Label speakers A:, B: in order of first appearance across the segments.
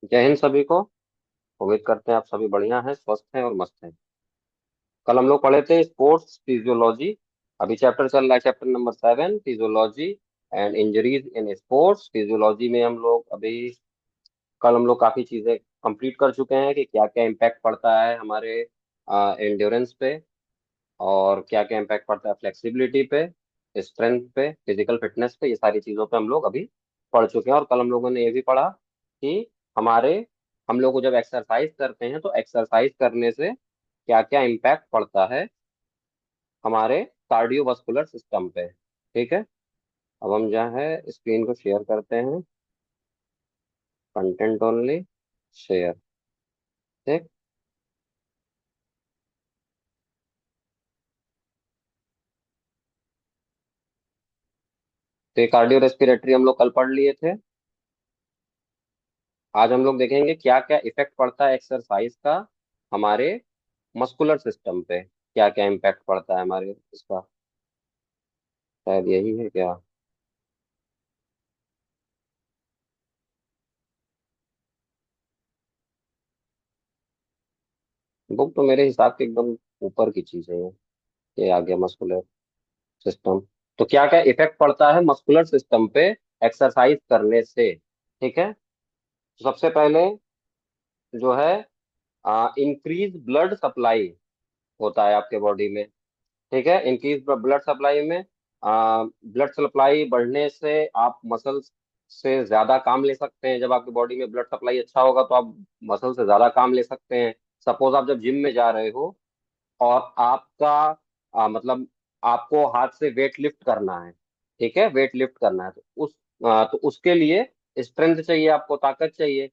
A: जय हिंद सभी को। उम्मीद करते हैं आप सभी बढ़िया हैं, स्वस्थ हैं और मस्त हैं। कल हम लोग पढ़े थे स्पोर्ट्स फिजियोलॉजी। अभी चैप्टर चल रहा है, chapter number 7, physiology and injuries in sports. Physiology में हम लोग अभी कल हम लोग काफी चीजें कंप्लीट कर चुके हैं कि क्या क्या इम्पैक्ट पड़ता है हमारे एंड्योरेंस पे, और क्या क्या इम्पैक्ट पड़ता है फ्लेक्सिबिलिटी पे, स्ट्रेंथ पे, फिजिकल फिटनेस पे। ये सारी चीजों पे हम लोग अभी पढ़ चुके हैं। और कल हम लोगों ने ये भी पढ़ा कि हमारे हम लोग को जब एक्सरसाइज करते हैं तो एक्सरसाइज करने से क्या क्या इम्पैक्ट पड़ता है हमारे कार्डियोवास्कुलर सिस्टम पे। ठीक है, अब हम जो है स्क्रीन को शेयर करते हैं। Content only, share. ठीक। तो ये कार्डियो रेस्पिरेटरी हम लोग कल पढ़ लिए थे। आज हम लोग देखेंगे क्या क्या इफेक्ट पड़ता है एक्सरसाइज का हमारे मस्कुलर सिस्टम पे। क्या क्या इम्पैक्ट पड़ता है हमारे इसका, शायद यही है क्या। बुक तो मेरे हिसाब से एकदम ऊपर की चीज है ये आ गया मस्कुलर सिस्टम। तो क्या क्या इफेक्ट पड़ता है मस्कुलर सिस्टम पे एक्सरसाइज करने से। ठीक है, तो सबसे पहले जो है इंक्रीज ब्लड सप्लाई होता है आपके बॉडी में। ठीक है, इंक्रीज ब्लड सप्लाई में ब्लड सप्लाई बढ़ने से आप मसल से ज्यादा काम ले सकते हैं। जब आपकी बॉडी में ब्लड सप्लाई अच्छा होगा तो आप मसल से ज्यादा काम ले सकते हैं। सपोज आप जब जिम में जा रहे हो और आपका मतलब आपको हाथ से वेट लिफ्ट करना है। ठीक है, वेट लिफ्ट करना है तो तो उसके लिए स्ट्रेंथ चाहिए, आपको ताकत चाहिए।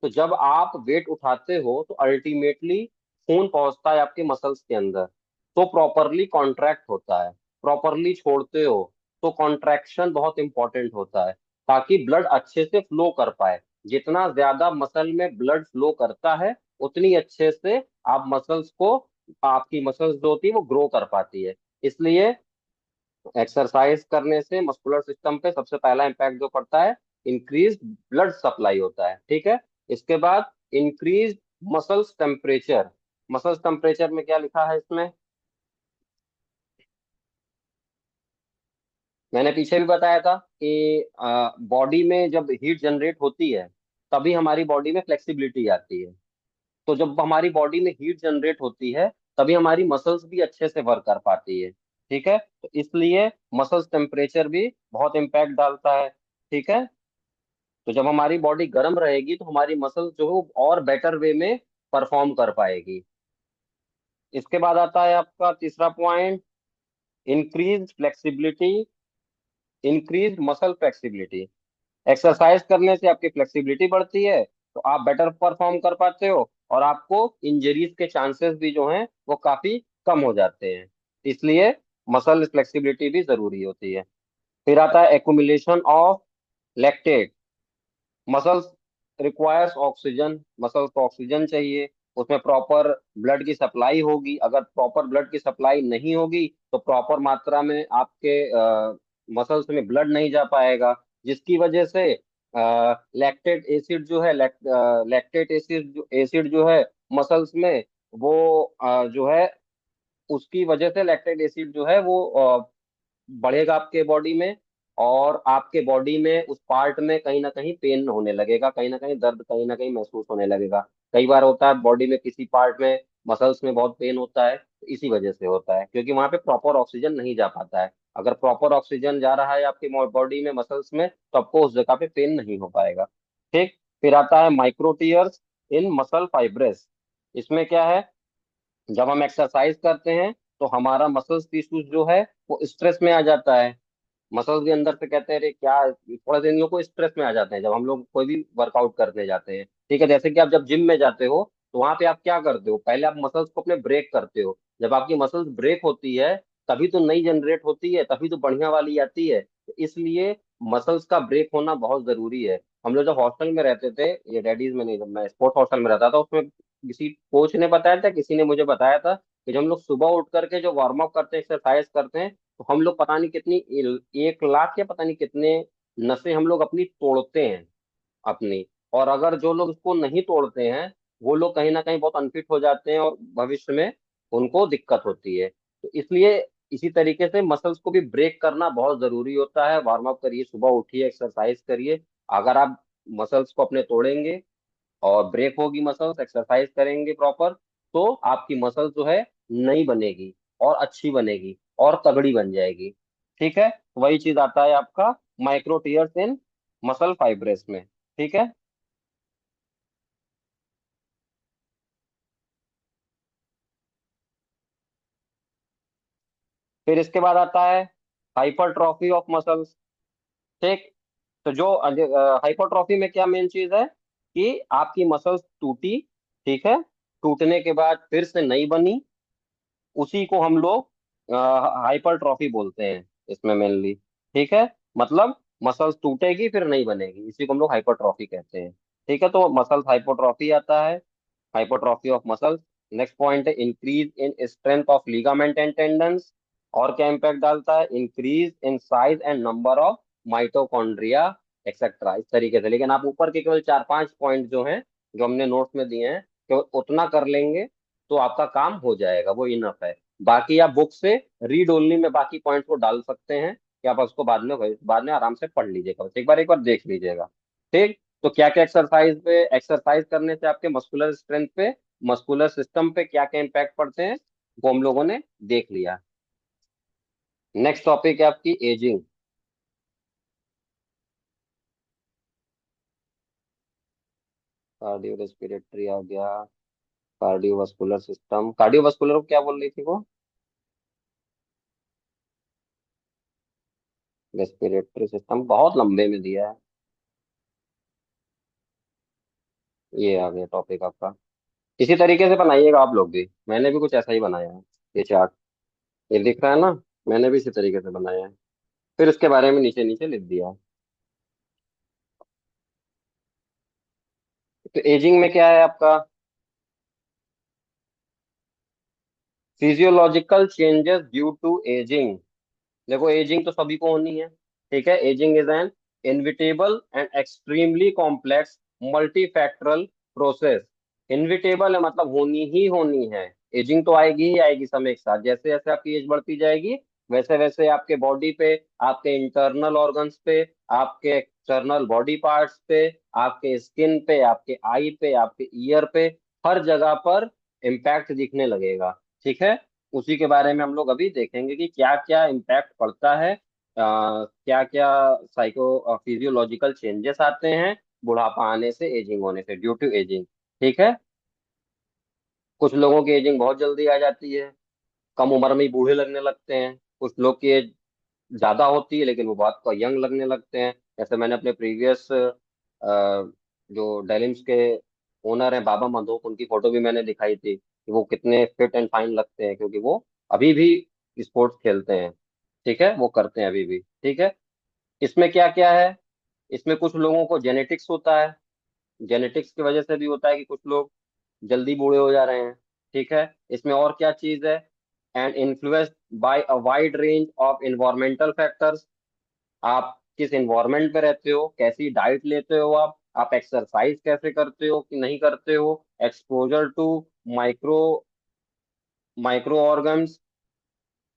A: तो जब आप वेट उठाते हो तो अल्टीमेटली खून पहुंचता है आपके मसल्स के अंदर, तो प्रॉपरली कॉन्ट्रैक्ट होता है। प्रॉपरली छोड़ते हो तो कॉन्ट्रैक्शन बहुत इंपॉर्टेंट होता है, ताकि ब्लड अच्छे से फ्लो कर पाए। जितना ज्यादा मसल में ब्लड फ्लो करता है उतनी अच्छे से आप मसल्स को आपकी मसल्स जो होती है वो ग्रो कर पाती है। इसलिए एक्सरसाइज करने से मस्कुलर सिस्टम पे सबसे पहला इम्पैक्ट जो पड़ता है, इंक्रीज ब्लड सप्लाई होता है। ठीक है, इसके बाद increase muscles temperature. Muscles temperature में क्या लिखा है इसमें, मैंने पीछे भी बताया था कि बॉडी में जब हीट जनरेट होती है तभी हमारी बॉडी में फ्लेक्सिबिलिटी आती है। तो जब हमारी बॉडी में हीट जनरेट होती है तभी हमारी मसल्स भी अच्छे से वर्क कर पाती है। ठीक है, तो इसलिए मसल्स टेम्परेचर भी बहुत इम्पैक्ट डालता है। ठीक है, तो जब हमारी बॉडी गर्म रहेगी तो हमारी मसल्स जो है वो और बेटर वे में परफॉर्म कर पाएगी। इसके बाद आता है आपका तीसरा point, increase flexibility, increase muscle flexibility. Exercise करने से आपकी फ्लेक्सिबिलिटी बढ़ती है तो आप बेटर परफॉर्म कर पाते हो, और आपको इंजरीज के चांसेस भी जो हैं वो काफी कम हो जाते हैं। इसलिए मसल फ्लेक्सिबिलिटी भी जरूरी होती है। फिर आता है accumulation of lactate. Muscles requires oxygen, muscles को ऑक्सीजन चाहिए। उसमें प्रॉपर ब्लड की सप्लाई होगी। अगर प्रॉपर ब्लड की सप्लाई नहीं होगी तो प्रॉपर मात्रा में आपके मसल्स में ब्लड नहीं जा पाएगा, जिसकी वजह से लैक्टेट एसिड जो है लैक्टेट एसिड जो है मसल्स में वो जो है उसकी वजह से लैक्टेट एसिड जो है वो बढ़ेगा आपके बॉडी में, और आपके बॉडी में उस पार्ट में कहीं ना कहीं पेन होने लगेगा, कहीं ना कहीं दर्द कहीं ना कहीं महसूस होने लगेगा। कई बार होता है बॉडी में किसी पार्ट में मसल्स में बहुत पेन होता है, तो इसी वजह से होता है क्योंकि वहां पे प्रॉपर ऑक्सीजन नहीं जा पाता है। अगर प्रॉपर ऑक्सीजन जा रहा है आपकी बॉडी में मसल्स में तो आपको उस जगह पे पेन नहीं हो पाएगा। ठीक। फिर आता है micro tears in muscle fibres. इसमें क्या है, जब हम एक्सरसाइज करते हैं तो हमारा मसल्स टिश्यूज जो है वो स्ट्रेस में आ जाता है। मसल्स भी अंदर से कहते हैं अरे क्या, थोड़े दिन लोग को स्ट्रेस में आ जाते हैं जब हम लोग कोई भी वर्कआउट करने जाते हैं। ठीक है, जैसे कि आप जब जिम में जाते हो तो वहां पे आप क्या करते हो, पहले आप मसल्स को अपने ब्रेक करते हो। जब आपकी मसल्स ब्रेक होती है तभी तो नई जनरेट होती है, तभी तो बढ़िया वाली आती है। तो इसलिए मसल्स का ब्रेक होना बहुत जरूरी है। हम लोग जब हॉस्टल में रहते थे, ये डैडीज में नहीं, जब मैं स्पोर्ट्स हॉस्टल में रहता था उसमें किसी कोच ने बताया था, किसी ने मुझे बताया था कि जब हम लोग सुबह उठ करके जो वार्म अप करते हैं, एक्सरसाइज करते हैं, तो हम लोग पता नहीं कितनी 1 लाख या पता नहीं कितने नसें हम लोग अपनी तोड़ते हैं अपनी। और अगर जो लोग इसको नहीं तोड़ते हैं, वो लोग कहीं ना कहीं बहुत अनफिट हो जाते हैं और भविष्य में उनको दिक्कत होती है। तो इसलिए इसी तरीके से मसल्स को भी ब्रेक करना बहुत जरूरी होता है। वार्म अप करिए, सुबह उठिए, एक्सरसाइज करिए। अगर आप मसल्स को अपने तोड़ेंगे और ब्रेक होगी मसल्स, एक्सरसाइज करेंगे प्रॉपर, तो आपकी मसल्स जो है नई बनेगी और अच्छी बनेगी और तगड़ी बन जाएगी। ठीक है, वही चीज आता है आपका micro tears in muscle fibres में। ठीक है। फिर इसके बाद आता है हाइपरट्रॉफी ऑफ मसल्स। ठीक। तो जो हाइपरट्रॉफी में क्या मेन चीज है कि आपकी मसल्स टूटी, ठीक है, टूटने के बाद फिर से नई बनी, उसी को हम लोग हाइपरट्रॉफी बोलते हैं इसमें मेनली। ठीक है, मतलब मसल्स टूटेगी फिर नहीं बनेगी, इसी को हम लोग हाइपरट्रॉफी कहते हैं। ठीक है, तो मसल्स हाइपरट्रॉफी आता है, hypertrophy of muscles. Next point है increase in strength of ligament and tendons. और क्या इम्पैक्ट डालता है? Increase in size and number of mitochondria etcetera, इस तरीके से। लेकिन आप ऊपर के केवल 4-5 पॉइंट जो हैं, जो हमने नोट्स में दिए हैं, केवल उतना कर लेंगे तो आपका काम हो जाएगा, वो इनफ है। बाकी आप बुक से रीड ओनली में बाकी पॉइंट्स को डाल सकते हैं, कि आप उसको बाद में आराम से पढ़ लीजिएगा, बस एक बार देख लीजिएगा। ठीक। तो क्या क्या एक्सरसाइज पे, एक्सरसाइज करने से आपके मस्कुलर स्ट्रेंथ पे, मस्कुलर सिस्टम पे क्या क्या इम्पैक्ट पड़ते हैं, वो हम लोगों ने देख लिया। नेक्स्ट टॉपिक है आपकी एजिंग। कार्डियो रेस्पिरेटरी आ गया, कार्डियोवास्कुलर सिस्टम। कार्डियोवास्कुलर को क्या बोल रही थी वो? रेस्पिरेटरी सिस्टम बहुत लंबे में दिया है। ये आ गया टॉपिक आपका। इसी तरीके से बनाइएगा आप लोग भी, मैंने भी कुछ ऐसा ही बनाया है। ये चार्ट, ये दिख रहा है ना, मैंने भी इसी तरीके से बनाया है। फिर उसके बारे में नीचे नीचे लिख दिया। तो एजिंग में क्या है आपका? Physiological changes due to ageing. देखो एजिंग तो सभी को होनी है। ठीक है, ageing is an inevitable and extremely complex multifactorial process. Inevitable है मतलब होनी ही होनी है। एजिंग तो आएगी ही आएगी समय के साथ, जैसे जैसे आपकी एज बढ़ती जाएगी वैसे वैसे आपके बॉडी पे, आपके इंटरनल ऑर्गन्स पे, आपके एक्सटर्नल बॉडी पार्ट्स पे, आपके स्किन पे, आपके आई पे, आपके ईयर पे, हर जगह पर इम्पैक्ट दिखने लगेगा। ठीक है, उसी के बारे में हम लोग अभी देखेंगे कि क्या क्या इम्पैक्ट पड़ता है, क्या क्या साइको फिजियोलॉजिकल चेंजेस आते हैं बुढ़ापा आने से, एजिंग होने से, ड्यू टू एजिंग। ठीक है, कुछ लोगों की एजिंग बहुत जल्दी आ जाती है, कम उम्र में ही बूढ़े लगने लगते हैं। कुछ लोग की एज ज्यादा होती है लेकिन वो बहुत को यंग लगने लगते हैं। जैसे मैंने अपने प्रीवियस जो डेलिम्स के ओनर हैं बाबा मंदोक, उनकी फोटो भी मैंने दिखाई थी कि वो कितने फिट एंड फाइन लगते हैं, क्योंकि वो अभी भी स्पोर्ट्स खेलते हैं। ठीक है, वो करते हैं अभी भी। ठीक है, इसमें क्या क्या है? इसमें कुछ लोगों को जेनेटिक्स होता है, जेनेटिक्स की वजह से भी होता है कि कुछ लोग जल्दी बूढ़े हो जा रहे हैं। ठीक है, इसमें और क्या चीज है? And influenced by a wide range of environmental factors. आप किस इन्वायरमेंट में रहते हो, कैसी डाइट लेते हो, आप एक्सरसाइज कैसे करते हो कि नहीं करते हो, exposure to micro micro organs,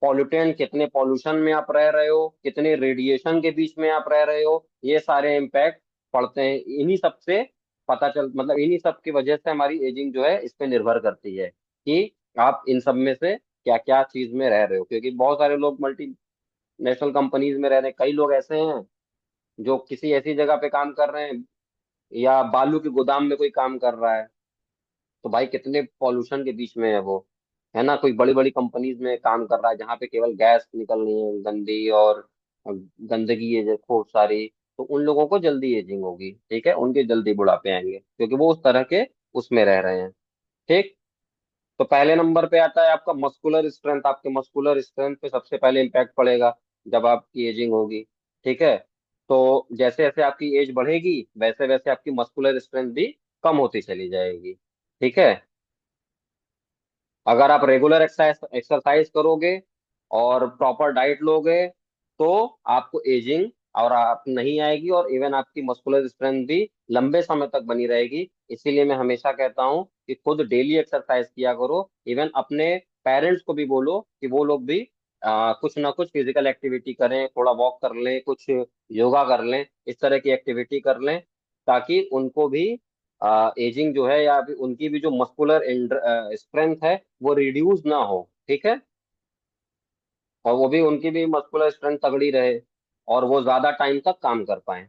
A: pollutant, कितने पॉल्यूशन में आप रह रहे हो, कितने रेडिएशन के बीच में आप रह रहे हो, ये सारे इम्पैक्ट पड़ते हैं। इन्हीं सब से पता चल, मतलब इन्हीं सब की वजह से हमारी एजिंग जो है इस पे निर्भर करती है कि आप इन सब में से क्या क्या चीज में रह रहे हो। क्योंकि बहुत सारे लोग मल्टी नेशनल कंपनीज में रह रहे हैं, कई लोग ऐसे हैं जो किसी ऐसी जगह पे काम कर रहे हैं, या बालू के गोदाम में कोई काम कर रहा है, तो भाई कितने पॉल्यूशन के बीच में है वो, है ना। कोई बड़ी बड़ी कंपनीज में काम कर रहा है जहाँ पे केवल गैस निकल रही है गंदी, और गंदगी है जो खूब सारी, तो उन लोगों को जल्दी एजिंग होगी। ठीक है, उनके जल्दी बुढ़ापे आएंगे क्योंकि वो उस तरह के उसमें रह रहे हैं। ठीक। तो पहले नंबर पे आता है आपका मस्कुलर स्ट्रेंथ। आपके मस्कुलर स्ट्रेंथ पे सबसे पहले इम्पैक्ट पड़ेगा जब आपकी एजिंग होगी। ठीक है, तो जैसे जैसे आपकी एज बढ़ेगी वैसे वैसे आपकी मस्कुलर स्ट्रेंथ भी कम होती चली जाएगी। ठीक है, अगर आप रेगुलर एक्सरसाइज करोगे और प्रॉपर डाइट लोगे तो आपको एजिंग और आप नहीं आएगी, और इवन आपकी मस्कुलर स्ट्रेंथ भी लंबे समय तक बनी रहेगी। इसीलिए मैं हमेशा कहता हूँ कि खुद डेली एक्सरसाइज किया करो। इवन अपने पेरेंट्स को भी बोलो कि वो लोग भी कुछ ना कुछ फिजिकल एक्टिविटी करें, थोड़ा वॉक कर लें, कुछ योगा कर लें, इस तरह की एक्टिविटी कर लें, ताकि उनको भी एजिंग जो है या फिर उनकी भी जो मस्कुलर स्ट्रेंथ है वो रिड्यूस ना हो। ठीक है, और वो भी उनकी भी मस्कुलर स्ट्रेंथ तगड़ी रहे, और वो ज्यादा टाइम तक काम कर पाए।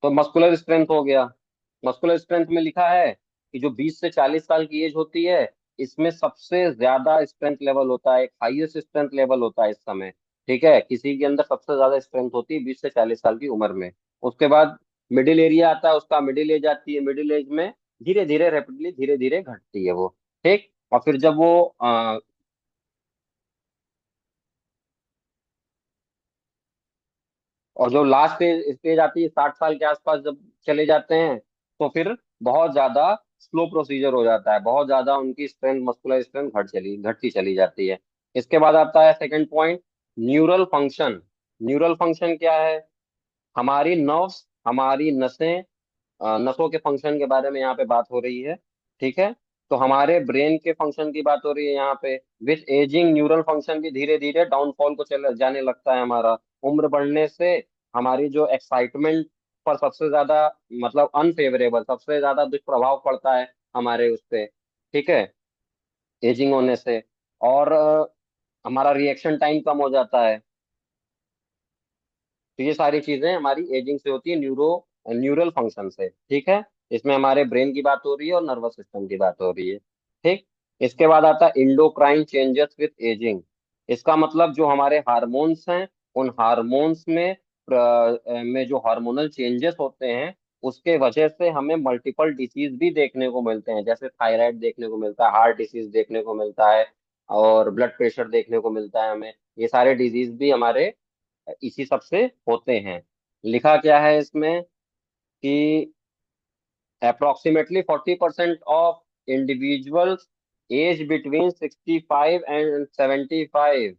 A: तो मस्कुलर स्ट्रेंथ हो गया। मस्कुलर स्ट्रेंथ में लिखा है कि जो 20 से 40 साल की एज होती है, इसमें सबसे ज्यादा स्ट्रेंथ लेवल होता है, एक हाईएस्ट स्ट्रेंथ लेवल होता है इस समय। ठीक है, किसी के अंदर सबसे ज्यादा स्ट्रेंथ होती है 20 से 40 साल की उम्र में। उसके बाद मिडिल एरिया आता है, उसका मिडिल एज आती है। मिडिल एज में धीरे धीरे रैपिडली धीरे धीरे घटती है वो। ठीक, और फिर जब वो और जो लास्ट स्टेज आती है 60 साल के आसपास जब चले जाते हैं, तो फिर बहुत ज्यादा स्लो प्रोसीजर हो जाता है, बहुत ज्यादा उनकी स्ट्रेंथ, मस्कुलर स्ट्रेंथ घटती चली जाती है। इसके बाद आता है second point, neural function. Neural function क्या है? हमारी नर्व्स, हमारी नसें, नसों के फंक्शन के बारे में यहाँ पे बात हो रही है। ठीक है, तो हमारे ब्रेन के फंक्शन की बात हो रही है यहाँ पे। विथ एजिंग न्यूरल फंक्शन भी धीरे धीरे डाउनफॉल को चले जाने लगता है हमारा। उम्र बढ़ने से हमारी जो एक्साइटमेंट पर सबसे ज्यादा, मतलब अनफेवरेबल, सबसे ज्यादा दुष्प्रभाव पड़ता है हमारे उस पे। ठीक है, एजिंग होने से। और हमारा रिएक्शन टाइम कम हो जाता है। तो ये सारी चीजें हमारी एजिंग से होती है, न्यूरल फंक्शन से। ठीक है, इसमें हमारे ब्रेन की बात हो रही है और नर्वस सिस्टम की बात हो रही है। ठीक, इसके बाद आता है इंडोक्राइन चेंजेस विथ एजिंग। इसका मतलब जो हमारे हार्मोन्स हैं, उन हार्मोन्स में में जो हार्मोनल चेंजेस होते हैं, उसके वजह से हमें मल्टीपल डिसीज भी देखने को मिलते हैं। जैसे थायराइड देखने को मिलता है, हार्ट डिसीज देखने को मिलता है, और ब्लड प्रेशर देखने को मिलता है हमें। ये सारे डिजीज भी हमारे इसी सब से होते हैं। लिखा क्या है इसमें कि approximately 40% of individuals age between 65 and 75,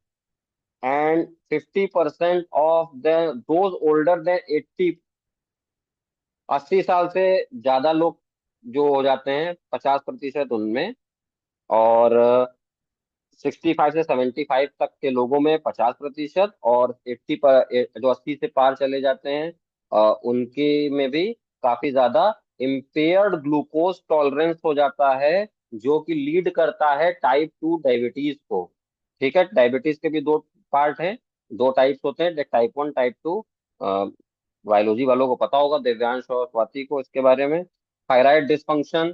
A: and 50% of the those older than 80, 80 साल से ज्यादा लोग जो हो जाते हैं, 50% उनमें, और 65 से 75 तक के लोगों में 50%, और 80 पर जो 80 से पार चले जाते हैं, उनके में भी काफी ज्यादा इम्पेयर्ड ग्लूकोज टॉलरेंस हो जाता है, जो कि लीड करता है टाइप 2 डायबिटीज को। ठीक है, डायबिटीज के भी दो पार्ट हैं, दो टाइप्स होते हैं, टाइप 1 टाइप 2। बायोलॉजी वालों को पता होगा, दिव्यांश और स्वाति को इसके बारे में। थायराइड डिसफंक्शन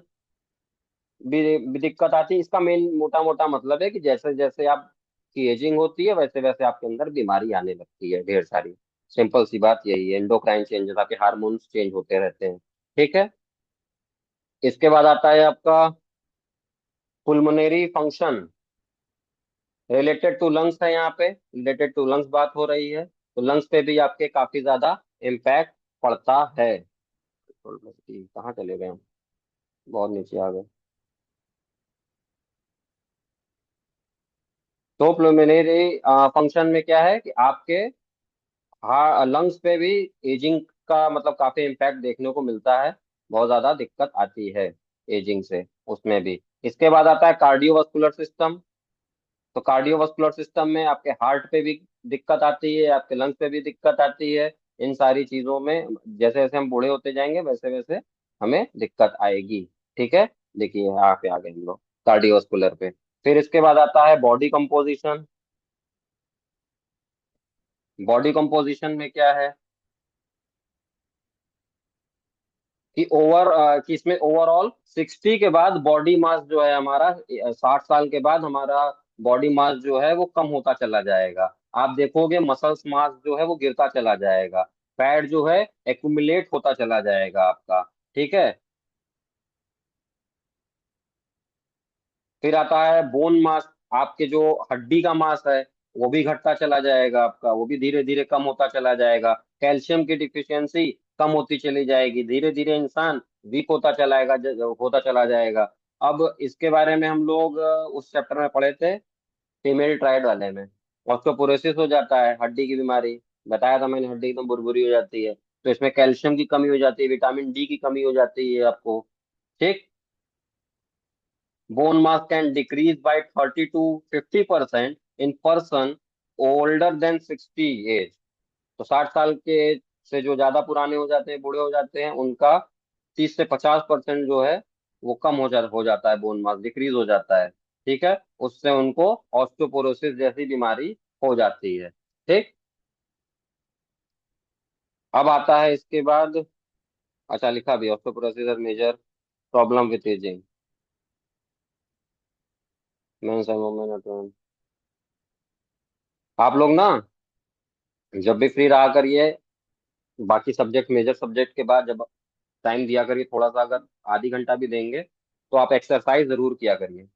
A: भी दिक्कत आती है। इसका मेन मोटा मोटा मतलब है कि जैसे जैसे आपकी एजिंग होती है, वैसे वैसे आपके अंदर बीमारी आने लगती है ढेर सारी। सिंपल सी बात यही है, एंडोक्राइन चेंजेस, आपके हार्मोन्स चेंज होते रहते हैं। ठीक है, इसके बाद आता है आपका पुल्मोनरी फंक्शन, रिलेटेड टू लंग्स है। यहाँ पे रिलेटेड टू लंग्स बात हो रही है, तो लंग्स पे भी आपके काफी ज्यादा इम्पैक्ट पड़ता है। कहाँ चले गए हम, बहुत नीचे आ गए। तो प्लुमिनरी फंक्शन में क्या है कि आपके हाँ लंग्स पे भी एजिंग का मतलब काफी इम्पैक्ट देखने को मिलता है, बहुत ज्यादा दिक्कत आती है एजिंग से उसमें भी। इसके बाद आता है कार्डियोवास्कुलर सिस्टम। तो कार्डियोवास्कुलर सिस्टम में आपके हार्ट पे भी दिक्कत आती है, आपके लंग्स पे भी दिक्कत आती है। इन सारी चीजों में जैसे जैसे हम बूढ़े होते जाएंगे, वैसे वैसे हमें दिक्कत आएगी। ठीक है, देखिए यहाँ पे आ गए हम लोग कार्डियोवास्कुलर पे। फिर इसके बाद आता है बॉडी कंपोजिशन। बॉडी कंपोजिशन में क्या है कि कि इसमें ओवरऑल 60 के बाद बॉडी मास जो है हमारा, 60 साल के बाद हमारा बॉडी मास जो है वो कम होता चला जाएगा। आप देखोगे मसल्स मास जो है वो गिरता चला जाएगा, फैट जो है एक्यूमुलेट होता चला जाएगा आपका। ठीक है, फिर आता है बोन मास। आपके जो हड्डी का मास है वो भी घटता चला जाएगा आपका, वो भी धीरे धीरे कम होता चला जाएगा। कैल्शियम की डिफिशियंसी कम होती चली जाएगी, धीरे धीरे इंसान वीक होता चला जाएगा। अब इसके बारे में हम लोग उस चैप्टर में पढ़े थे, फीमेल ट्रायड वाले में। ऑस्टियोपोरोसिस हो जाता है, हड्डी की बीमारी। बताया था मैंने, हड्डी एकदम बुरबुरी हो जाती है। तो इसमें कैल्शियम की कमी हो जाती है, विटामिन डी की कमी हो जाती है आपको। ठीक। Bone mass can decrease by 30 to 50% in person older than 60 age. तो 60 साल के से जो ज्यादा पुराने हो जाते हैं, बूढ़े हो जाते हैं, उनका 30 से 50% जो है वो कम हो जाता है, बोन मास डिक्रीज हो जाता है। ठीक है। उससे उनको ऑस्टियोपोरोसिस जैसी बीमारी हो जाती है। ठीक। अब आता है इसके बाद, अच्छा लिखा भी, osteoporosis major problem with ageing. Mens and women. आप लोग ना जब भी फ्री रहा करिए, बाकी सब्जेक्ट, मेजर सब्जेक्ट के बाद जब टाइम दिया करिए थोड़ा सा, अगर आधी घंटा भी देंगे तो आप एक्सरसाइज जरूर किया करिए।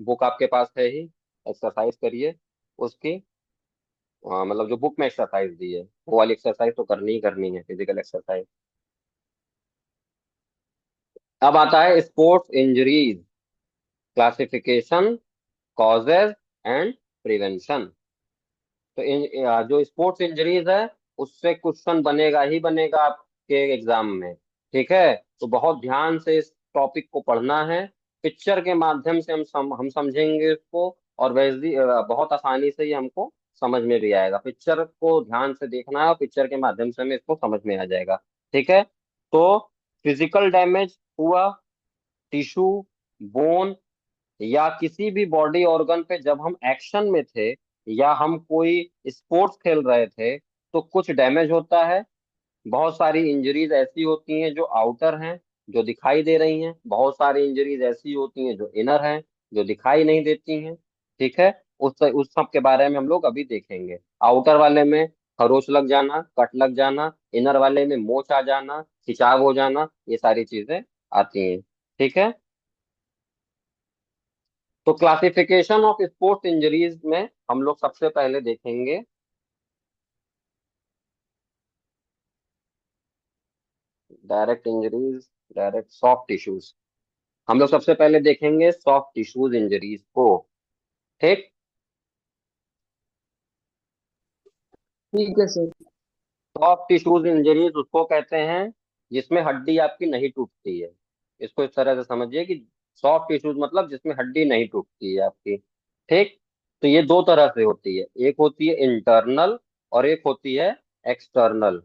A: बुक आपके पास है ही, एक्सरसाइज करिए उसकी। मतलब जो बुक में एक्सरसाइज दी है वो वाली एक्सरसाइज तो करनी ही करनी है, फिजिकल एक्सरसाइज। अब आता है sports injuries classification, causes and prevention. तो जो स्पोर्ट्स इंजरीज है उससे क्वेश्चन बनेगा ही बनेगा आपके एग्जाम में। ठीक है। तो बहुत ध्यान से इस टॉपिक को पढ़ना है। पिक्चर के माध्यम से हम समझेंगे इसको, और वैसे बहुत आसानी से ये हमको समझ में भी आएगा। पिक्चर को ध्यान से देखना है और पिक्चर के माध्यम से हमें इसको समझ में आ जाएगा। ठीक है। तो फिजिकल डैमेज हुआ टिश्यू, बोन, या किसी भी बॉडी ऑर्गन पे जब हम एक्शन में थे, या हम कोई स्पोर्ट्स खेल रहे थे, तो कुछ डैमेज होता है। बहुत सारी इंजरीज ऐसी होती हैं जो आउटर हैं, जो दिखाई दे रही हैं। बहुत सारी इंजरीज ऐसी होती हैं जो इनर हैं, जो दिखाई नहीं देती हैं। ठीक है। उस सब के बारे में हम लोग अभी देखेंगे। आउटर वाले में खरोच लग जाना, कट लग जाना, इनर वाले में मोच आ जाना, खिंचाव हो जाना, ये सारी चीजें आती हैं। ठीक है। तो क्लासिफिकेशन ऑफ स्पोर्ट्स इंजरीज में हम लोग सबसे पहले देखेंगे direct injuries, direct soft tissues. हम लोग सबसे पहले देखेंगे सॉफ्ट टिश्यूज इंजरीज को। ठीक।
B: ठीक है सर।
A: सॉफ्ट टिश्यूज इंजरीज उसको कहते हैं जिसमें हड्डी आपकी नहीं टूटती है। इसको इस तरह से समझिए कि सॉफ्ट टिश्यूज मतलब जिसमें हड्डी नहीं टूटती है आपकी। ठीक। तो ये दो तरह से होती है, एक होती है इंटरनल और एक होती है external.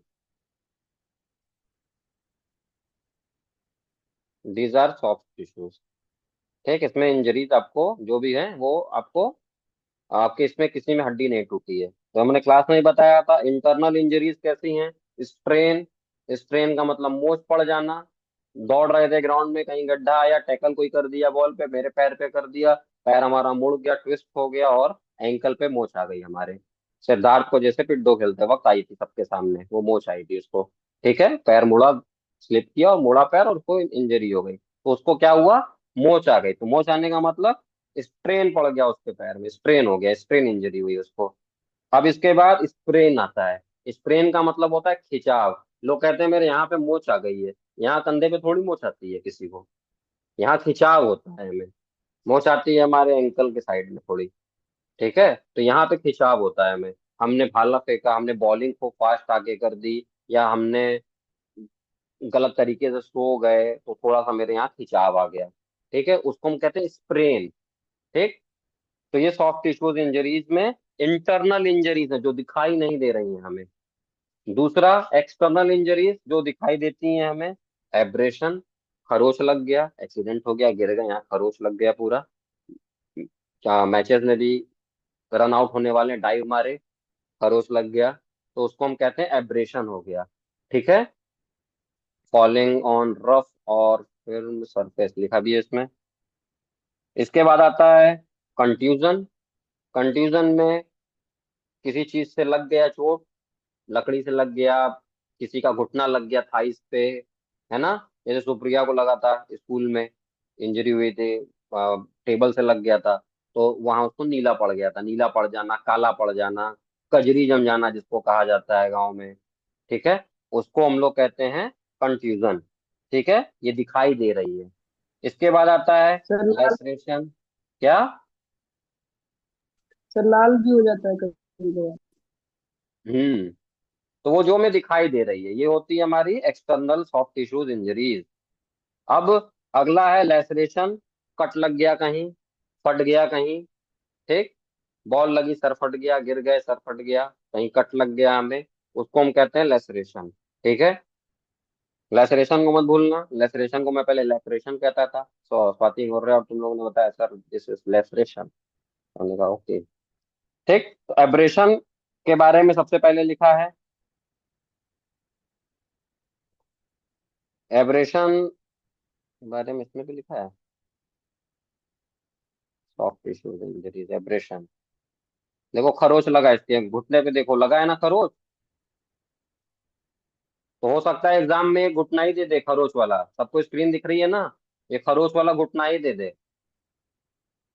A: These are soft tissues. ठीक। इसमें इंजरीज आपको जो भी है वो आपको, आपके इसमें किसी में हड्डी नहीं टूटी है। तो हमने क्लास में ही बताया था इंटरनल इंजरीज कैसी हैं। स्ट्रेन, स्ट्रेन का मतलब मोच पड़ जाना। दौड़ रहे थे ग्राउंड में, कहीं गड्ढा आया, टैकल कोई कर दिया, बॉल पे, मेरे पैर पे कर दिया, पैर हमारा मुड़ गया, ट्विस्ट हो गया और एंकल पे मोच आ गई हमारे। सिद्धार्थ को जैसे पिड्डो खेलते वक्त आई थी सबके सामने, वो मोच आई थी उसको। ठीक है। पैर मुड़ा, स्लिप किया और मुड़ा पैर और उसको इंजरी हो गई, तो उसको क्या हुआ, मोच आ गई। तो मोच आने का मतलब स्ट्रेन पड़ गया उसके पैर में, स्ट्रेन हो गया, स्ट्रेन इंजरी हुई उसको। अब इसके बाद स्प्रेन आता है। स्प्रेन का मतलब होता है खिंचाव। लोग कहते हैं मेरे यहाँ पे मोच आ गई है, यहाँ कंधे पे थोड़ी मोच आती है किसी को, यहाँ खिंचाव होता है हमें। मोच आती है हमारे एंकल के साइड में थोड़ी। ठीक है। तो यहाँ पे खिंचाव होता है हमें। हमने भाला फेंका, हमने बॉलिंग को फास्ट आगे कर दी, या हमने गलत तरीके से सो गए तो थोड़ा सा मेरे यहाँ खिंचाव आ गया। ठीक है। उसको हम कहते हैं स्प्रेन। ठीक। तो ये सॉफ्ट टिश्यूज इंजरीज में इंटरनल इंजरीज है जो दिखाई नहीं दे रही हैं हमें। दूसरा एक्सटर्नल इंजरीज जो दिखाई देती हैं हमें, एब्रेशन, खरोच लग गया, एक्सीडेंट हो गया, गिर गए, यहाँ खरोच लग गया पूरा। क्या मैचेस में भी रन आउट होने वाले, डाइव मारे, खरोच लग गया, तो उसको हम कहते हैं एब्रेशन हो गया। ठीक है। फॉलिंग ऑन रफ और फिल्म सरफेस लिखा भी है इसमें। इसके बाद आता है कंट्यूजन। कंट्यूजन में किसी चीज से लग गया चोट, लकड़ी से लग गया, किसी का घुटना लग गया थाइस पे, है ना। जैसे सुप्रिया को लगा था स्कूल में, इंजरी हुई थी, टेबल से लग गया था, तो वहां उसको नीला पड़ गया था। नीला पड़ जाना, काला पड़ जाना, कजरी जम जाना जिसको कहा जाता है गाँव में। ठीक है। उसको हम लोग कहते हैं कंट्यूजन। ठीक है। ये दिखाई दे रही है। इसके बाद आता है
B: सर लाल,
A: लैसरेशन। क्या?
B: सर लाल भी हो जाता है कभी कभार।
A: हम्म। तो वो जो हमें दिखाई दे रही है ये होती है हमारी एक्सटर्नल सॉफ्ट टिश्यूज इंजरीज। अब अगला है लेसरेशन। कट लग गया कहीं, फट गया कहीं, ठीक, बॉल लगी सर फट गया, गिर गए सर फट गया, कहीं कट लग गया हमें, उसको हम कहते हैं लेसरेशन। ठीक है, लेसरेशन को मत भूलना। लेसरेशन को मैं पहले लेसरेशन कहता था, सो स्वाति हो रहा है और तुम लोगों ने बताया सर दिस इज लेसरेशन। हमने कहा ओके। ठीक, तो एब्रेशन के बारे में सबसे पहले लिखा है, एब्रेशन के बारे में इसमें भी लिखा है, सॉफ्ट टिश्यूज इंजरीज एब्रेशन। देखो खरोच लगा इसके घुटने पे, देखो लगा है ना खरोच। तो हो सकता है एग्जाम में घुटना ही दे दे खरोच वाला, सबको स्क्रीन दिख रही है ना, ये खरोच वाला घुटना ही दे दे।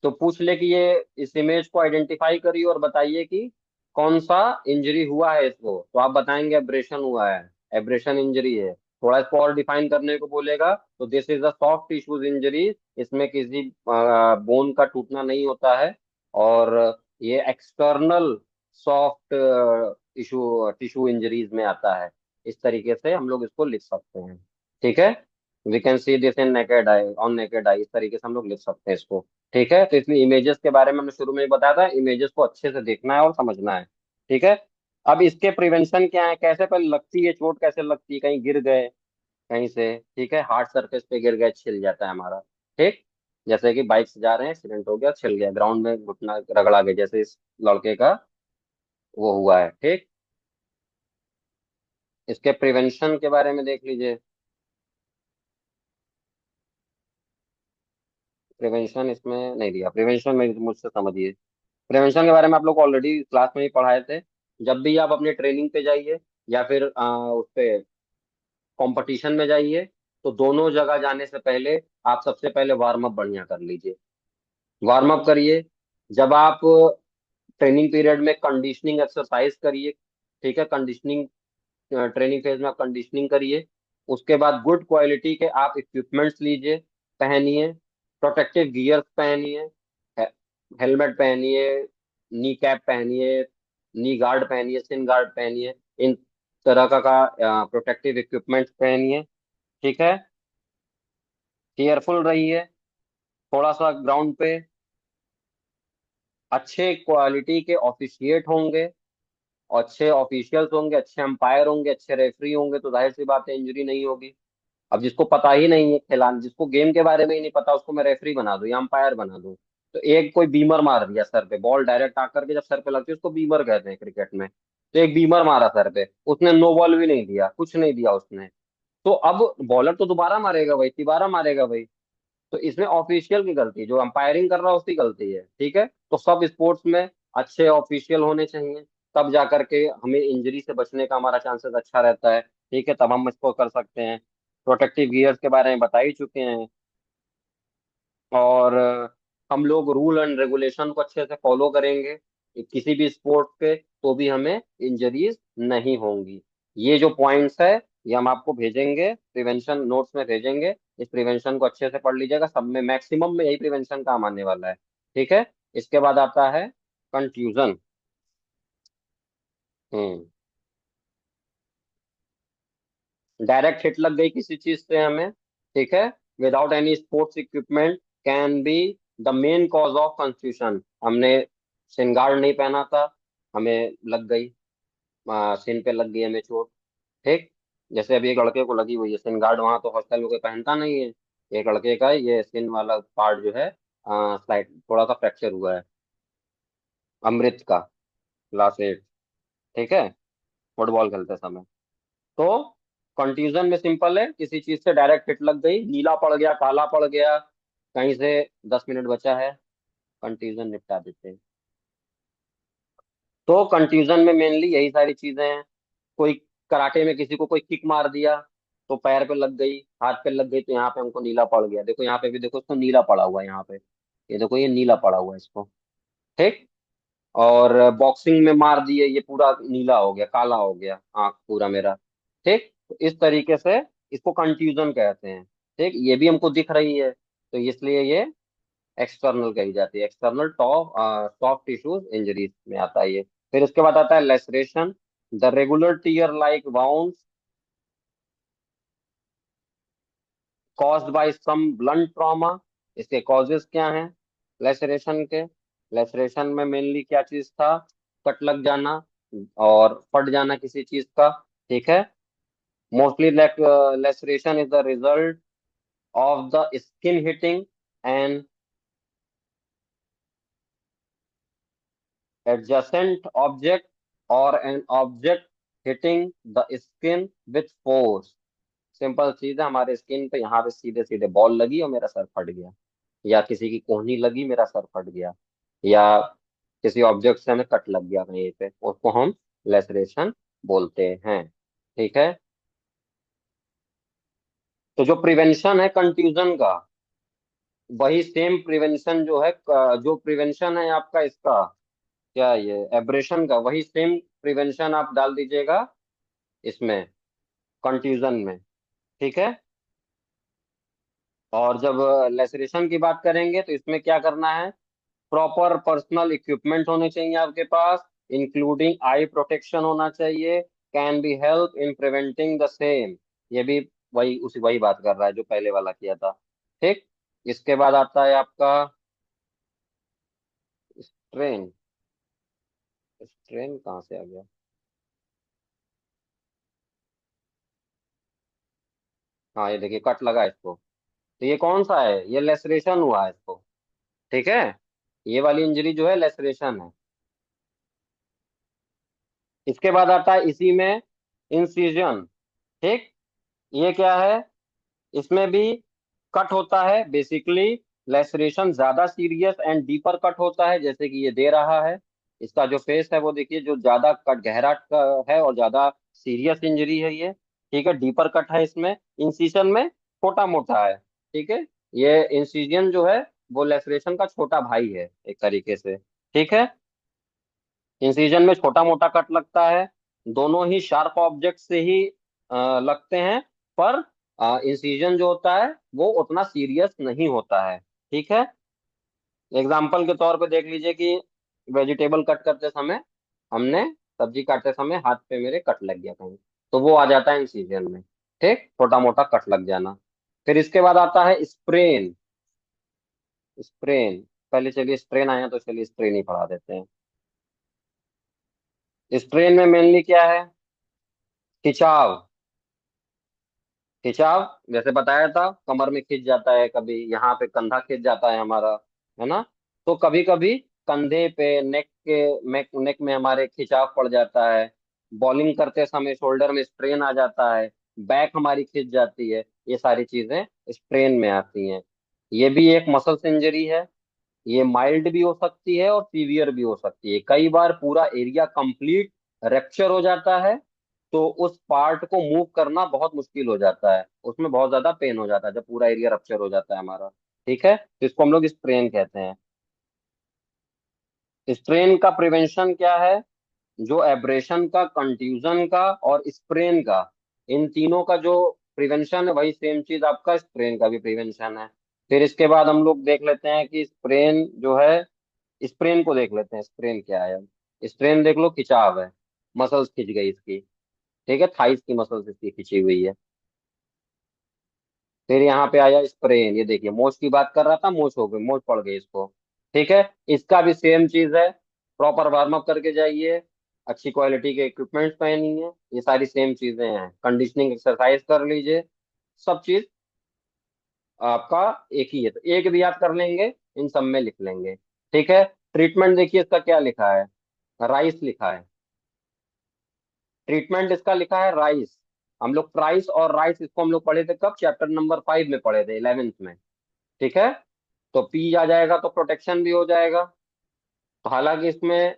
A: तो पूछ ले कि ये इस इमेज को आइडेंटिफाई करिए और बताइए कि कौन सा इंजरी हुआ है इसको, तो आप बताएंगे एब्रेशन हुआ है, एब्रेशन इंजरी है। थोड़ा इसको और डिफाइन करने को बोलेगा तो this is a soft tissues injury, इसमें किसी बोन का टूटना नहीं होता है, और ये external soft tissue tissue injuries में आता है। इस तरीके से हम लोग इसको लिख सकते हैं। ठीक है, we can see this in naked eye, on naked eye, इस तरीके से हम लोग लिख सकते हैं इसको। ठीक है, तो इसलिए इमेजेस के बारे में हमने शुरू में ही बताया था, इमेजेस को अच्छे से देखना है और समझना है। ठीक है, अब इसके प्रिवेंशन क्या है, कैसे पहले लगती है चोट, कैसे लगती है, कहीं गिर गए कहीं से, ठीक है, हार्ड सरफेस पे गिर गए छिल जाता है हमारा। ठीक, जैसे कि बाइक से जा रहे हैं एक्सीडेंट हो गया छिल गया, ग्राउंड में घुटना रगड़ा गया, जैसे इस लड़के का वो हुआ है। ठीक, इसके प्रिवेंशन के बारे में देख लीजिए। प्रिवेंशन इसमें नहीं दिया, प्रिवेंशन में मुझसे समझिए। प्रिवेंशन के बारे में आप लोग ऑलरेडी क्लास में ही पढ़ाए थे। जब भी आप अपनी ट्रेनिंग पे जाइए या फिर उस पे कंपटीशन में जाइए, तो दोनों जगह जाने से पहले आप सबसे पहले वार्म अप बढ़िया कर लीजिए। वार्म अप करिए। जब आप ट्रेनिंग पीरियड में कंडीशनिंग एक्सरसाइज करिए। ठीक है, कंडीशनिंग ट्रेनिंग फेज में आप कंडीशनिंग करिए। उसके बाद गुड क्वालिटी के आप इक्विपमेंट्स लीजिए, पहनिए, प्रोटेक्टिव गियर्स पहनिए, हेलमेट पहनिए, नी कैप पहनिए, नी गार्ड पहनिए, सिन गार्ड पहनिए, इन तरह का प्रोटेक्टिव इक्विपमेंट्स पहनिए। ठीक है, केयरफुल रहिए। थोड़ा सा ग्राउंड पे अच्छे क्वालिटी के ऑफिशिएट होंगे, अच्छे ऑफिशियल्स होंगे, अच्छे अंपायर होंगे, अच्छे रेफरी होंगे, तो जाहिर सी बात है इंजरी नहीं होगी। अब जिसको पता ही नहीं है खिलान, जिसको गेम के बारे में ही नहीं पता, उसको मैं रेफरी बना दूं या अंपायर बना दूं, तो एक कोई बीमर मार दिया सर पे, बॉल डायरेक्ट आकर के जब सर पे लगती है उसको बीमर कहते हैं क्रिकेट में। तो एक बीमर मारा सर पे, उसने नो बॉल भी नहीं दिया, कुछ नहीं दिया उसने, तो अब बॉलर तो दोबारा मारेगा भाई, तिबारा मारेगा भाई। तो इसमें ऑफिशियल की गलती, जो अंपायरिंग कर रहा है उसकी गलती है। ठीक है, तो सब स्पोर्ट्स में अच्छे ऑफिशियल होने चाहिए, तब जा करके हमें इंजरी से बचने का हमारा चांसेस अच्छा रहता है। ठीक है, तब हम इसको कर सकते हैं। प्रोटेक्टिव गियर्स के बारे में बता ही चुके हैं। और हम लोग रूल एंड रेगुलेशन को अच्छे से फॉलो करेंगे किसी भी स्पोर्ट पे, तो भी हमें इंजरीज नहीं होंगी। ये जो पॉइंट्स है ये हम आपको भेजेंगे, प्रिवेंशन नोट्स में भेजेंगे। इस प्रिवेंशन को अच्छे से पढ़ लीजिएगा, सब में मैक्सिमम में यही प्रिवेंशन काम आने वाला है। ठीक है, इसके बाद आता है कंट्यूजन। हम्म, डायरेक्ट हिट लग गई किसी चीज से हमें, ठीक है, without any sports equipment, can be the main cause of confusion. हमने सिन गार्ड नहीं पहना था, हमें लग गई, सिन पे लग गई हमें चोट। ठीक, जैसे अभी एक लड़के को लगी हुई है सिन गार्ड, वहां तो हॉस्टल में कोई पहनता नहीं है, एक लड़के का ये सिन वाला पार्ट जो है स्लाइड थोड़ा सा फ्रैक्चर हुआ है, अमृत का लास्ट एट। ठीक है, फुटबॉल खेलते समय। तो कंट्यूजन में सिंपल है, किसी चीज से डायरेक्ट हिट लग गई, नीला पड़ गया, काला पड़ गया, कहीं से 10 मिनट बचा है, कंट्यूजन निपटा देते हैं। तो कंट्यूजन में मेनली यही सारी चीजें हैं। कोई कराटे में किसी को कोई किक मार दिया, तो पैर पे लग गई, हाथ पे लग गई, तो यहाँ पे हमको नीला पड़ गया, देखो यहाँ पे भी देखो इसको नीला पड़ा हुआ है यहाँ पे, ये देखो ये नीला पड़ा हुआ है इसको। ठीक, और बॉक्सिंग में मार दिए, ये पूरा नीला हो गया, काला हो गया आंख पूरा मेरा। ठीक, तो इस तरीके से इसको कंट्यूजन कहते हैं। ठीक, ये भी हमको दिख रही है, तो इसलिए ये एक्सटर्नल कही जाती है, एक्सटर्नल सॉफ्ट टिश्यूज इंजरीज में आता है ये। फिर उसके बाद आता है laceration. The regular tear like wound caused by some blunt trauma. इसके कॉजेस क्या हैं लेसरेशन के? लेसरेशन में मेनली क्या चीज था? कट लग जाना और फट जाना किसी चीज का। ठीक है। Mostly laceration is the result of the skin hitting an adjacent object or an object hitting the skin with force। Simple चीज है, हमारे स्किन पे यहाँ पे सीधे सीधे बॉल लगी और मेरा सर फट गया, या किसी की कोहनी लगी मेरा सर फट गया, या किसी ऑब्जेक्ट से हमें कट लग गया कहीं पे, उसको हम लेसरेशन बोलते हैं। ठीक है। तो जो प्रिवेंशन है कंट्यूजन का, वही सेम प्रिवेंशन जो है, जो प्रिवेंशन है आपका इसका, क्या ये एब्रेशन का, वही सेम प्रिवेंशन आप डाल दीजिएगा इसमें कंट्यूजन में। ठीक है। और जब लेसरेशन की बात करेंगे तो इसमें क्या करना है? प्रॉपर पर्सनल इक्विपमेंट होने चाहिए आपके पास, इंक्लूडिंग आई प्रोटेक्शन होना चाहिए, can be help in preventing the same. ये भी वही बात कर रहा है जो पहले वाला किया था। ठीक। इसके बाद आता है आपका स्ट्रेन। स्ट्रेन कहाँ से आ गया? हाँ, ये देखिए कट लगा इसको, तो ये कौन सा है? ये लेसरेशन हुआ है इसको। ठीक है। ये वाली इंजरी जो है लेसरेशन है। इसके बाद आता है इसी में इंसिजन। ठीक। ये क्या है? इसमें भी कट होता है बेसिकली। लेसरेशन ज्यादा सीरियस एंड डीपर कट होता है, जैसे कि ये दे रहा है। इसका जो फेस है वो देखिए, जो ज्यादा कट गहरा है और ज्यादा सीरियस इंजरी है ये। ठीक है, डीपर कट है इसमें। इंसिजन में छोटा मोटा है। ठीक है। ये इंसिजन जो है वो लेसरेशन का छोटा भाई है एक तरीके से। ठीक है। इंसिजन में छोटा मोटा कट लगता है, दोनों ही शार्प ऑब्जेक्ट से ही लगते हैं, पर इंसिजन जो होता है वो उतना सीरियस नहीं होता है। ठीक है। एग्जाम्पल के तौर पे देख लीजिए कि वेजिटेबल कट करते समय हमने, सब्जी काटते समय हाथ पे मेरे कट लग गया कहीं, तो वो आ जाता है इंसिजन में। ठीक, छोटा मोटा कट लग जाना। फिर इसके बाद आता है स्प्रेन। स्प्रेन, पहले चलिए स्ट्रेन आया तो चलिए स्ट्रेन ही पढ़ा देते हैं। स्ट्रेन में मेनली क्या है? खिंचाव। खिंचाव, जैसे बताया था कमर में खिंच जाता है, कभी यहाँ पे कंधा खिंच जाता है हमारा, है ना? तो कभी कभी कंधे पे, नेक में हमारे खिंचाव पड़ जाता है। बॉलिंग करते समय शोल्डर में स्ट्रेन आ जाता है, बैक हमारी खिंच जाती है। ये सारी चीजें स्ट्रेन में आती हैं। ये भी एक मसल्स इंजरी है। ये माइल्ड भी हो सकती है और सीवियर भी हो सकती है। कई बार पूरा एरिया कंप्लीट रैप्चर हो जाता है, तो उस पार्ट को मूव करना बहुत मुश्किल हो जाता है, उसमें बहुत ज्यादा पेन हो जाता है जब पूरा एरिया रप्चर हो जाता है हमारा। ठीक है, तो इसको हम लोग स्ट्रेन कहते हैं। स्ट्रेन का प्रिवेंशन क्या है? जो एब्रेशन का, कंट्यूजन का और स्प्रेन का, इन तीनों का जो प्रिवेंशन है वही सेम चीज आपका स्प्रेन का भी प्रिवेंशन है। फिर इसके बाद हम लोग देख लेते हैं कि स्प्रेन जो है, स्प्रेन को देख लेते हैं, स्प्रेन क्या है। स्प्रेन देख लो, खिंचाव है, मसल्स खिंच गई इसकी। ठीक है, थाइस की मसल्स इसकी खिंची हुई है। फिर यहाँ पे आया स्प्रेन, ये देखिए मोच की बात कर रहा था, मोच हो गई, मोच पड़ गई इसको। ठीक है। इसका भी सेम चीज है, प्रॉपर वार्म अप करके जाइए, अच्छी क्वालिटी के इक्विपमेंट्स पहनिए, ये सारी सेम चीजें हैं। कंडीशनिंग एक्सरसाइज कर लीजिए, सब चीज आपका एक ही है, तो एक भी याद कर लेंगे, इन सब में लिख लेंगे। ठीक है। ट्रीटमेंट देखिए इसका क्या लिखा है, राइस लिखा है। ट्रीटमेंट इसका लिखा है राइस। हम लोग प्राइस और राइस, इसको हम लोग पढ़े थे कब? चैप्टर नंबर 5 में पढ़े थे, 11th में। ठीक है। तो पी आ जाएगा तो प्रोटेक्शन भी हो जाएगा। तो हालांकि इसमें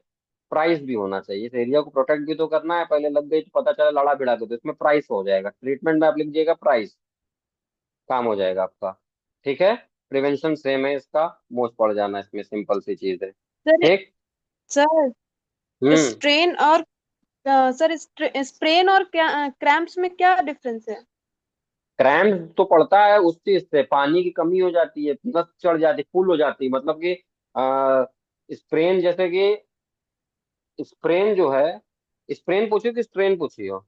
A: प्राइस भी होना चाहिए, इस एरिया को प्रोटेक्ट भी तो करना है, पहले लग गई तो पता चला लड़ा भिड़ा गया, तो इसमें प्राइस हो जाएगा, ट्रीटमेंट में आप लिख दीजिएगा प्राइस, काम हो जाएगा आपका। ठीक है। प्रिवेंशन सेम है इसका, मोच पड़ जाना, इसमें सिंपल सी चीज है।
B: सर
A: ठीक।
B: सर
A: हम्म।
B: स्ट्रेन और सर स्प्रेन और क्रैम्प्स में क्या डिफरेंस है?
A: क्रैम्प तो पड़ता है उस चीज से, पानी की कमी हो जाती है, नस चढ़ जाती, फुल हो जाती है, मतलब कि स्प्रेन, जैसे कि स्प्रेन जो है स्प्रेन पूछी कि स्ट्रेन पूछी हो?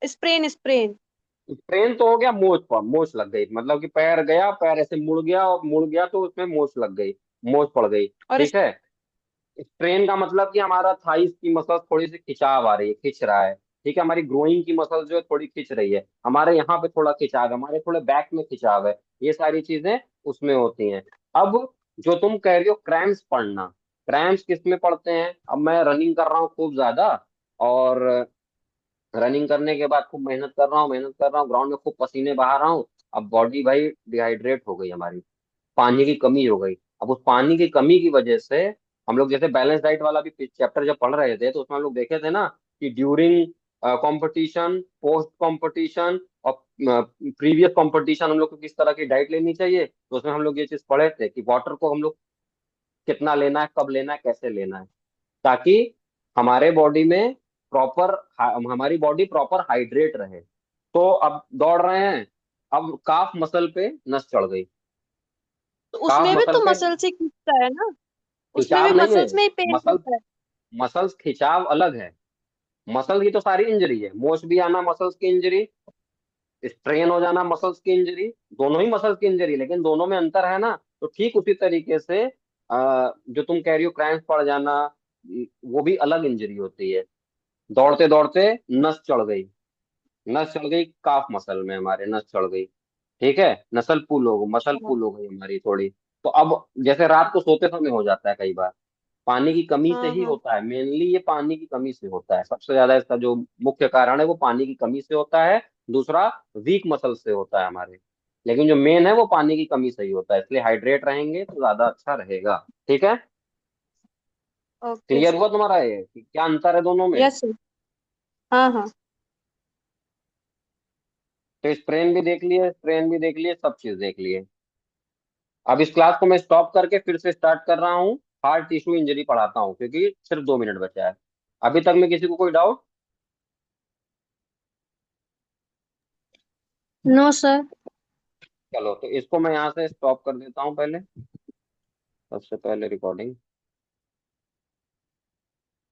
B: Sprain sprain.
A: स्ट्रेन तो हो गया मोच पर, मोच लग गई, मतलब कि पैर गया, पैर ऐसे मुड़ गया और मुड़ गया तो उसमें मोच लग गई, मोच पड़ गई।
B: और
A: ठीक है। स्ट्रेन का मतलब कि हमारा थाइस की मसल थोड़ी सी खिंचाव आ रही है, खिंच रहा है। ठीक है, हमारी ग्रोइंग की मसल जो है थोड़ी खिंच रही है, हमारे यहाँ पे थोड़ा खिंचाव है, हमारे थोड़े बैक में खिंचाव है। ये सारी चीजें उसमें होती हैं। अब जो तुम कह रही हो क्रैम्स पड़ना, क्रैम्स किस में पड़ते हैं? अब मैं रनिंग कर रहा हूँ खूब ज्यादा, और रनिंग करने के बाद खूब मेहनत कर रहा हूँ, मेहनत कर रहा हूँ, ग्राउंड में खूब पसीने बहा रहा हूँ। अब बॉडी भाई डिहाइड्रेट हो गई हमारी, पानी की कमी हो गई। अब उस पानी की कमी की वजह से हम लोग जैसे बैलेंस डाइट वाला भी चैप्टर जब पढ़ रहे थे, तो उसमें हम लोग देखे थे ना कि ड्यूरिंग कंपटीशन, पोस्ट कंपटीशन और प्रीवियस कंपटीशन हम लोग को किस तरह की डाइट लेनी चाहिए। तो उसमें हम लोग ये चीज पढ़े थे कि वाटर को हम लोग कितना लेना है, कब लेना है, कैसे लेना है, ताकि हमारे बॉडी में प्रॉपर, हमारी बॉडी प्रॉपर हाइड्रेट रहे। तो अब दौड़ रहे हैं, अब काफ मसल पे नस चढ़ गई,
B: तो
A: काफ
B: उसमें भी
A: मसल
B: तो
A: पे
B: मसल से खींचता है ना, उसमें भी
A: खिंचाव नहीं है।
B: मसल्स में ही पेन
A: मसल,
B: होता है।
A: मसल्स खिंचाव अलग है। मसल की तो सारी इंजरी है, मोच भी आना मसल्स की इंजरी, स्ट्रेन हो जाना मसल्स की इंजरी, दोनों ही मसल्स की इंजरी, लेकिन दोनों में अंतर है ना। तो ठीक उसी तरीके से जो तुम कह रही हो क्रैम्स पड़ जाना, वो भी अलग इंजरी होती है। दौड़ते दौड़ते नस चढ़ गई, नस चढ़ गई काफ मसल में, हमारे नस चढ़ गई। ठीक है, नसल पुल हो, मसल
B: हाँ
A: पुल हो गई हमारी थोड़ी। तो अब जैसे रात को सोते समय हो जाता है कई बार, पानी की कमी से
B: हाँ
A: ही
B: हाँ।
A: होता है, मेनली ये पानी की कमी से होता है, सबसे ज्यादा इसका जो मुख्य कारण है वो पानी की कमी से होता है। दूसरा वीक मसल से होता है हमारे, लेकिन जो मेन है वो पानी की कमी से ही होता है, इसलिए हाइड्रेट रहेंगे तो ज्यादा अच्छा रहेगा। ठीक है,
B: ओके
A: क्लियर
B: सर।
A: हुआ तुम्हारा ये कि क्या अंतर है दोनों में?
B: Yes sir. हाँ हाँ।
A: तो स्ट्रेन भी देख लिए, स्ट्रेन भी देख लिए, सब चीज देख लिए। अब इस क्लास को मैं स्टॉप करके फिर से स्टार्ट कर रहा हूँ, हार्ट टिश्यू इंजरी पढ़ाता हूँ, क्योंकि सिर्फ 2 मिनट बचा है। अभी तक में किसी को कोई डाउट?
B: No sir.
A: चलो तो इसको मैं यहाँ से स्टॉप कर देता हूँ पहले, सबसे पहले रिकॉर्डिंग।